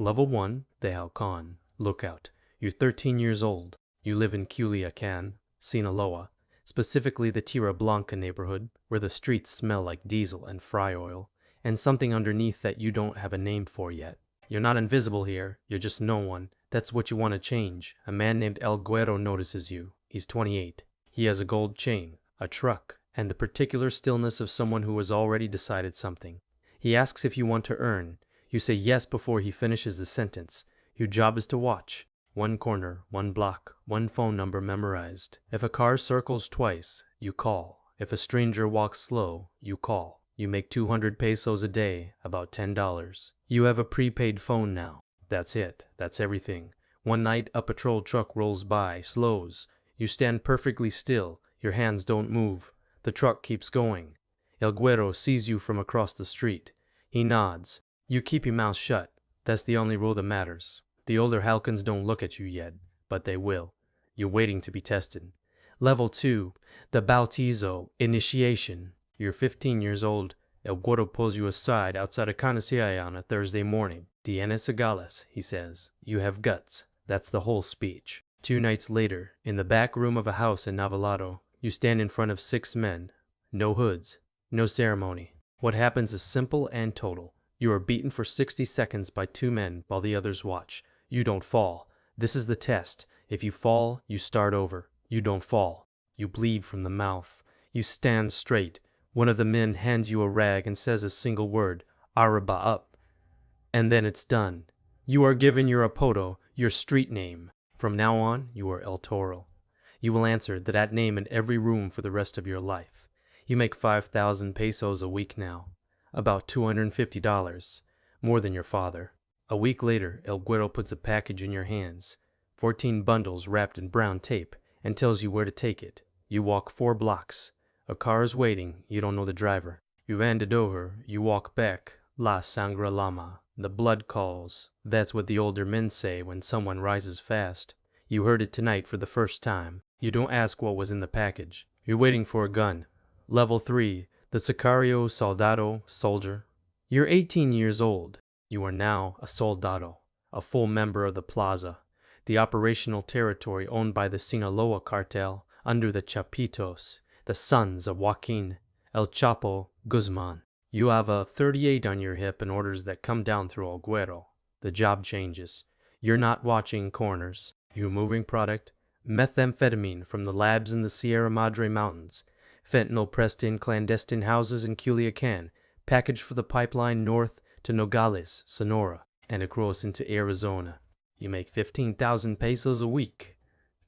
Level 1, the Halcón. Lookout. You're 13 years old. You live in Culiacán, Sinaloa, specifically the Tierra Blanca neighborhood, where the streets smell like diesel and fry oil, and something underneath that you don't have a name for yet. You're not invisible here, you're just no one. That's what you want to change. A man named El Güero notices you. He's 28. He has a gold chain, a truck, and the particular stillness of someone who has already decided something. He asks if you want to earn. You say yes before he finishes the sentence. Your job is to watch. One corner, one block, one phone number memorized. If a car circles twice, you call. If a stranger walks slow, you call. You make 200 pesos a day, about $10. You have a prepaid phone now. That's it. That's everything. One night, a patrol truck rolls by, slows. You stand perfectly still. Your hands don't move. The truck keeps going. El Güero sees you from across the street. He nods. You keep your mouth shut. That's the only rule that matters. The older Halcons don't look at you yet, but they will. You're waiting to be tested. Level 2, the Bautizo, initiation. You're 15 years old. El Güero pulls you aside outside a Canacilla on a Thursday morning. Tienes agales, he says. You have guts. That's the whole speech. 2 nights later, in the back room of a house in Navalado, you stand in front of 6 men. No hoods. No ceremony. What happens is simple and total. You are beaten for 60 seconds by 2 men while the others watch. You don't fall. This is the test. If you fall, you start over. You don't fall. You bleed from the mouth. You stand straight. One of the men hands you a rag and says a single word, Arriba up. And then it's done. You are given your apodo, your street name. From now on, you are El Toro. You will answer that name in every room for the rest of your life. You make 5,000 pesos a week now. About $250. More than your father. A week later, El Güero puts a package in your hands, 14 bundles wrapped in brown tape, and tells you where to take it. You walk 4 blocks. A car is waiting, you don't know the driver. You hand it over, you walk back. La sangre llama. The blood calls. That's what the older men say when someone rises fast. You heard it tonight for the first time. You don't ask what was in the package. You're waiting for a gun. Level 3, the Sicario Soldado, soldier. You're 18 years old. You are now a soldado, a full member of the plaza, the operational territory owned by the Sinaloa Cartel under the Chapitos, the sons of Joaquin, El Chapo, Guzman. You have a 38 on your hip and orders that come down through El Güero. The job changes. You're not watching corners. You're moving product, methamphetamine from the labs in the Sierra Madre Mountains, fentanyl pressed in clandestine houses in Culiacán, packaged for the pipeline north to Nogales, Sonora, and across into Arizona. You make 15,000 pesos a week.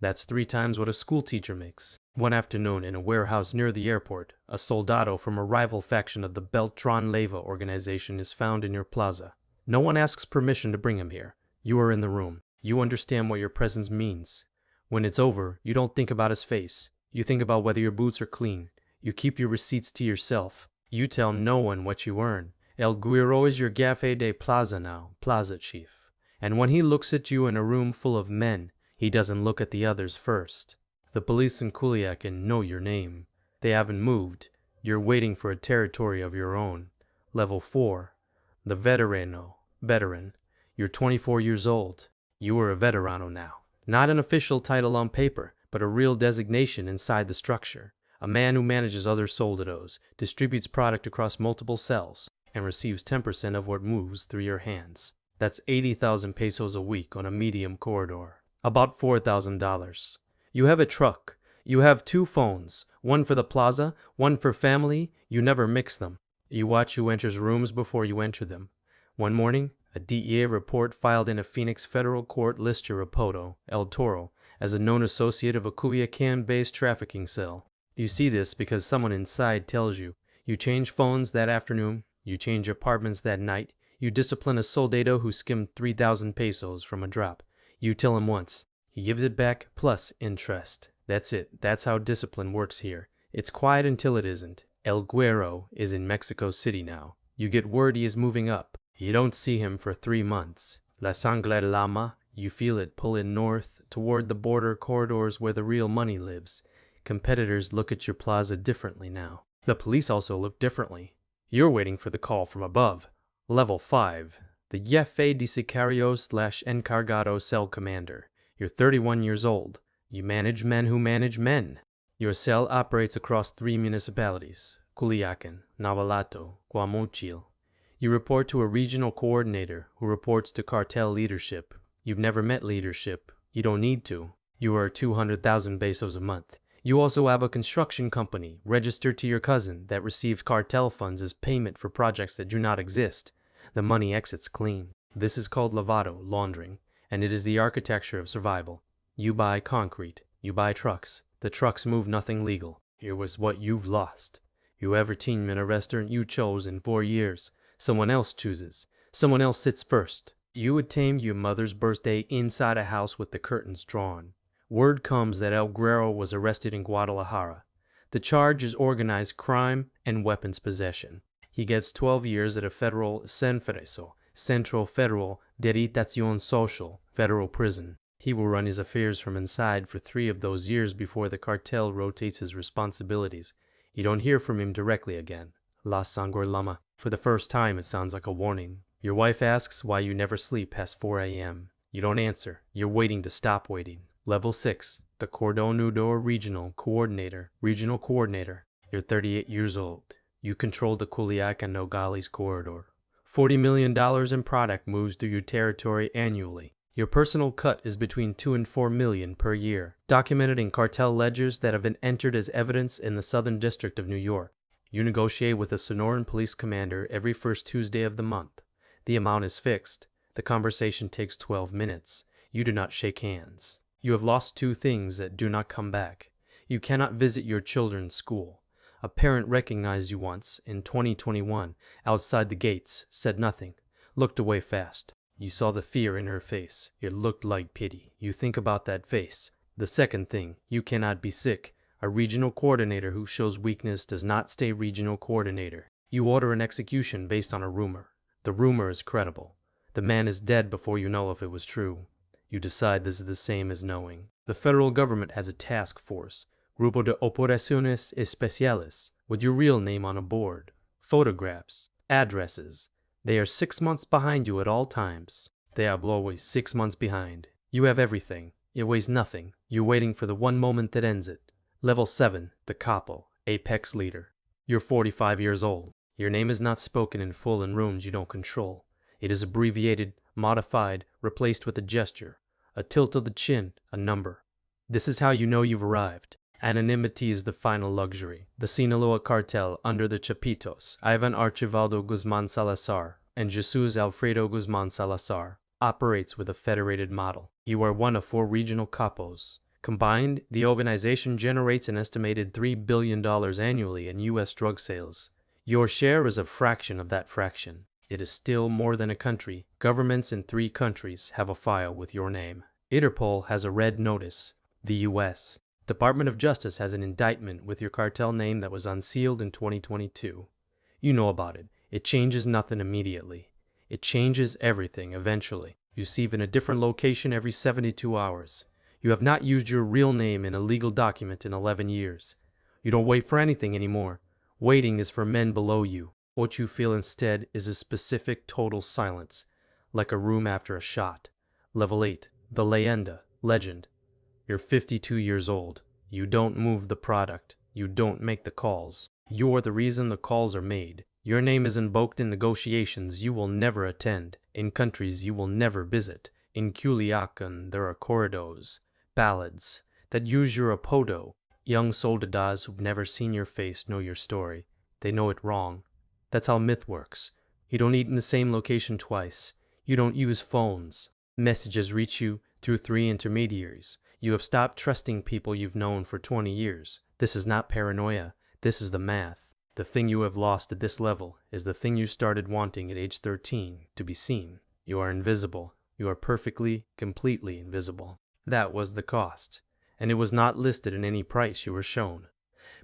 That's 3 times what a school teacher makes. One afternoon in a warehouse near the airport, a soldado from a rival faction of the Beltran Leyva organization is found in your plaza. No one asks permission to bring him here. You are in the room. You understand what your presence means. When it's over, you don't think about his face. You think about whether your boots are clean. You keep your receipts to yourself. You tell no one what you earn. El Güero is your Gafe de Plaza now, plaza chief. And when he looks at you in a room full of men, he doesn't look at the others first. The police in Culiacán know your name. They haven't moved. You're waiting for a territory of your own. Level 4. The Veterano, veteran. You're 24 years old. You are a veterano now. Not an official title on paper, but a real designation inside the structure. A man who manages other soldados, distributes product across multiple cells, and receives 10% of what moves through your hands. That's 80,000 pesos a week on a medium corridor. About $4,000. You have a truck. You have 2 phones. One for the plaza, one for family. You never mix them. You watch who enters rooms before you enter them. One morning, a DEA report filed in a Phoenix federal court lists your apodo, El Toro, as a known associate of a Culiacán-based trafficking cell. You see this because someone inside tells you. You change phones that afternoon. You change apartments that night. You discipline a soldado who skimmed 3,000 pesos from a drop. You tell him once. He gives it back plus interest. That's it. That's how discipline works here. It's quiet until it isn't. El Güero is in Mexico City now. You get word he is moving up. You don't see him for 3 months. La sangre llama. You feel it pull in north toward the border corridors where the real money lives. Competitors look at your plaza differently now. The police also look differently. You're waiting for the call from above. Level 5. the Jefe de Sicario/Encargado cell commander. You're 31 years old. You manage men who manage men. Your cell operates across 3 municipalities: Culiacán, Navalato, Guamuchil. You report to a regional coordinator who reports to cartel leadership. You've never met leadership. You don't need to. You are 200,000 pesos a month. You also have a construction company registered to your cousin that receives cartel funds as payment for projects that do not exist. The money exits clean. This is called lavado, laundering, and it is the architecture of survival. You buy concrete. You buy trucks. The trucks move nothing legal. Here was what you've lost. You ever team in a restaurant you chose in 4 years. Someone else chooses. Someone else sits first. You would tame your mother's birthday inside a house with the curtains drawn. Word comes that El Guerrero was arrested in Guadalajara. The charge is organized crime and weapons possession. He gets 12 years at a federal CENFRESO, Central Federal Deritación Social, federal prison. He will run his affairs from inside for 3 of those years before the cartel rotates his responsibilities. You don't hear from him directly again. La Sangre Lama. For the first time, it sounds like a warning. Your wife asks why you never sleep past 4 a.m. You don't answer. You're waiting to stop waiting. Level 6, the Cordon Nudor Regional Coordinator. Regional Coordinator. You're 38 years old. You control the Culiacán Nogales corridor. $40 million in product moves through your territory annually. Your personal cut is between 2 and 4 million per year, documented in cartel ledgers that have been entered as evidence in the Southern District of New York. You negotiate with a Sonoran police commander every first Tuesday of the month. The amount is fixed. The conversation takes 12 minutes. You do not shake hands. You have lost 2 things that do not come back. You cannot visit your children's school. A parent recognized you once, in 2021, outside the gates, said nothing, looked away fast. You saw the fear in her face. It looked like pity. You think about that face. The second thing, you cannot be sick. A regional coordinator who shows weakness does not stay regional coordinator. You order an execution based on a rumor. The rumor is credible. The man is dead before you know if it was true. You decide this is the same as knowing. The federal government has a task force, Grupo de Operaciones Especiales, with your real name on a board, photographs, addresses. They are 6 months behind you at all times. They are always 6 months behind. You have everything. It weighs nothing. You're waiting for the one moment that ends it. Level 7, the Capo, Apex Leader. You're 45 years old. Your name is not spoken in full in rooms you don't control. It is abbreviated, modified, replaced with a gesture, a tilt of the chin, a number. This is how you know you've arrived. Anonymity is the final luxury. The Sinaloa Cartel under the Chapitos, Ivan Archivaldo Guzman Salazar, and Jesus Alfredo Guzman Salazar, operates with a federated model. You are one of 4 regional capos. Combined, the organization generates an estimated $3 billion annually in U.S. drug sales. Your share is a fraction of that fraction. It is still more than a country. Governments in 3 countries have a file with your name. Interpol has a red notice. The U.S. Department of Justice has an indictment with your cartel name that was unsealed in 2022. You know about it. It changes nothing immediately. It changes everything eventually. You see it in a different location every 72 hours. You have not used your real name in a legal document in 11 years. You don't wait for anything anymore. Waiting is for men below you. What you feel instead is a specific total silence, like a room after a shot. Level 8, the Leyenda, Legend. You're 52 years old. You don't move the product. You don't make the calls. You're the reason the calls are made. Your name is invoked in negotiations you will never attend, in countries you will never visit. In Culiacán there are corridors, ballads, that use your apodo. Young soldados who've never seen your face know your story. They know it wrong. That's how myth works. You don't eat in the same location twice. You don't use phones. Messages reach you through 3 intermediaries. You have stopped trusting people you've known for 20 years. This is not paranoia. This is the math. The thing you have lost at this level is the thing you started wanting at age 13, to be seen. You are invisible. You are perfectly, completely invisible. That was the cost. And it was not listed in any price you were shown.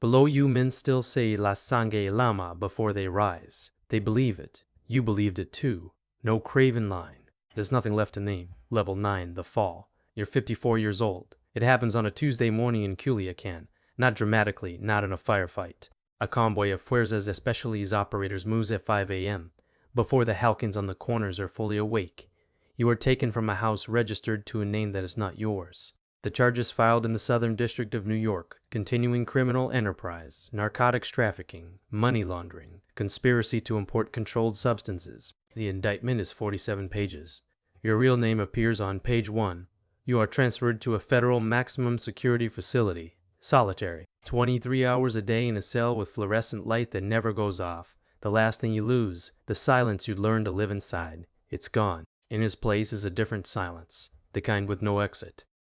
Below you, men still say La Sangre Lama before they rise. They believe it. You believed it too. No craven line. There's nothing left to name. Level 9, the Fall. You're 54 years old. It happens on a Tuesday morning in Culiacán. Not dramatically, not in a firefight. A convoy of Fuerzas Especiales operators moves at 5 a.m. before the Halcons on the corners are fully awake. You are taken from a house registered to a name that is not yours. The charges filed in the Southern District of New York: continuing criminal enterprise, narcotics trafficking, money laundering, conspiracy to import controlled substances. The indictment is 47 pages. Your real name appears on page 1. You are transferred to a federal maximum security facility, solitary, 23 hours a day in a cell with fluorescent light that never goes off. The last thing you lose, the silence you'd learn to live inside. It's gone. In its place is a different silence, the kind with no exit.